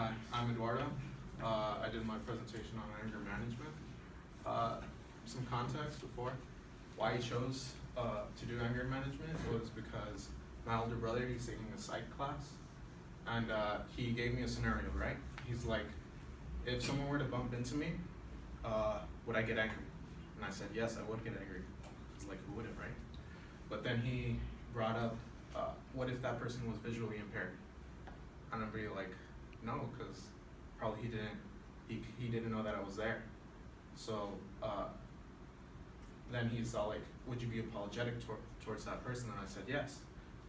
Hi, I'm Eduardo. I did my presentation on anger management. Some context before why I chose to do anger management was because my older brother, he's taking a psych class, and he gave me a scenario, right? He's like, if someone were to bump into me, would I get angry? And I said, yes, I would get angry. He's like, who wouldn't, right? But then he brought up, what if that person was visually impaired? And I'd be like, no, because probably he didn't know that I was there. So then he's all like, would you be apologetic towards that person? And I said, yes.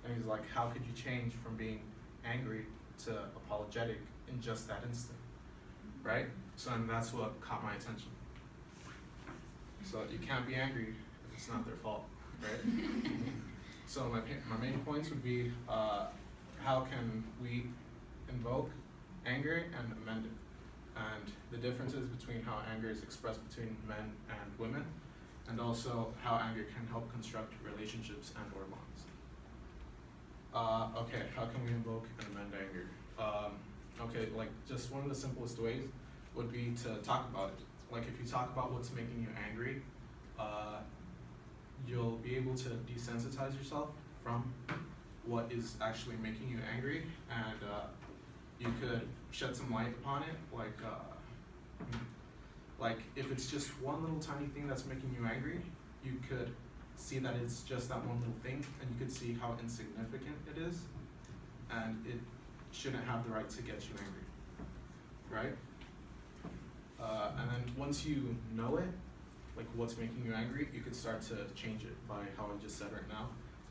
And he's like, how could you change from being angry to apologetic in just that instant, right? So and that's what caught my attention. So you can't be angry if it's not their fault, right? So my main points would be, how can we invoke anger and amend it, and the differences between how anger is expressed between men and women, and also how anger can help construct relationships and or bonds. Okay, how can we invoke and amend anger? Okay, like just one of the simplest ways would be to talk about it. Like if you talk about what's making you angry, you'll be able to desensitize yourself from what is actually making you angry, and you could shed some light upon it, like if it's just one little tiny thing that's making you angry, you could see that it's just that one little thing, and you could see how insignificant it is, and it shouldn't have the right to get you angry, right? And then once you know it, like what's making you angry, you could start to change it by how I just said right now,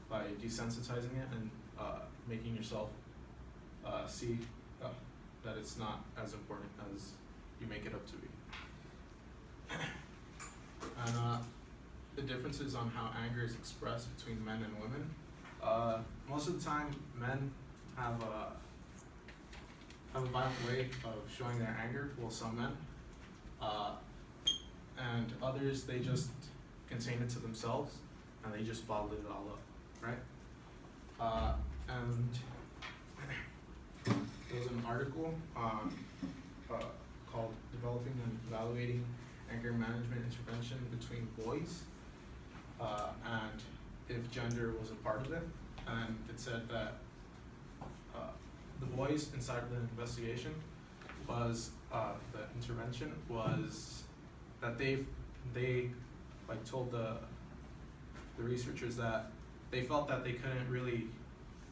by desensitizing it and making yourself see that it's not as important as you make it up to be. And the differences on how anger is expressed between men and women. Most of the time, men have a violent way of showing their anger, well, some men. And others, they just contain it to themselves and they just bottle it all up, right? And there was an article called Developing and Evaluating Anger Management Intervention Between Boys, and if gender was a part of it. And it said that the boys inside the investigation was, the intervention was that they like told the researchers that they felt that they couldn't really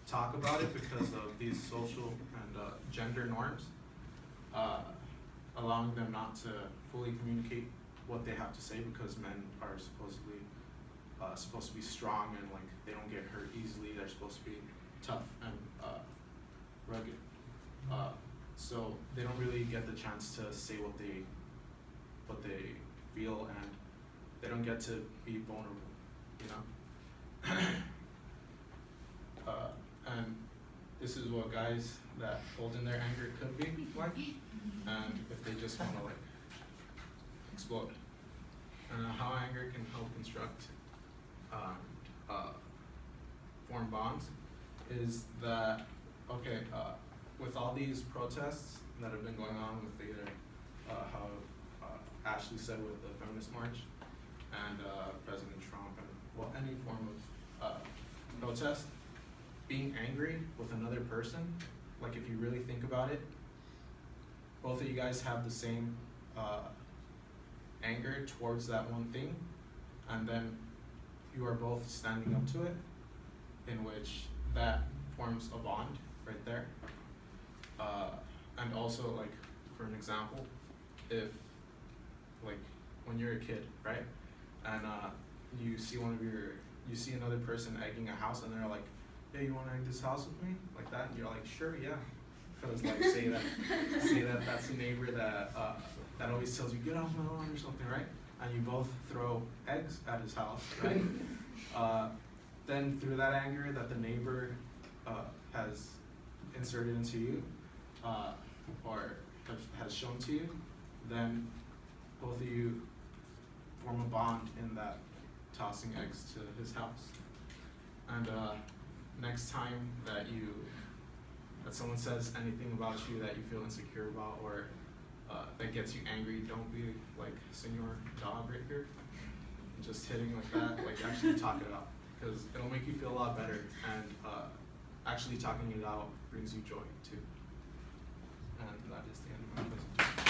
talk about it because of these social and gender norms, allowing them not to fully communicate what they have to say, because men are supposed to be strong and like they don't get hurt easily. They're supposed to be tough and rugged. So they don't really get the chance to say what they feel, and they don't get to be vulnerable, you know? And this is what guys that hold in their anger could be like, and if they just want to like explode. And how anger can help construct form bonds is that, okay, with all these protests that have been going on with either how Ashley said with the feminist march and President Trump, and well, any form of protest, being angry with another person, like if you really think about it, both of you guys have the same anger towards that one thing, and then you are both standing up to it, in which that forms a bond right there. And also, like, for an example, if, like, when you're a kid, right, and you see another person egging a house, and they're like, hey, you want to egg this house with me? Like that, and you're like, sure, yeah. Because, like, say that that's a neighbor that that always tells you, get off my lawn or something, right? And you both throw eggs at his house, right? Then through that anger that the neighbor has inserted into you, or has shown to you, then both of you form a bond in that tossing eggs to his house. And next time that that someone says anything about you that you feel insecure about, or that gets you angry, don't be like Senor Dog right here, and just hitting like that. Like actually talk it out, because it'll make you feel a lot better, and actually talking it out brings you joy too. And that is the end of my presentation.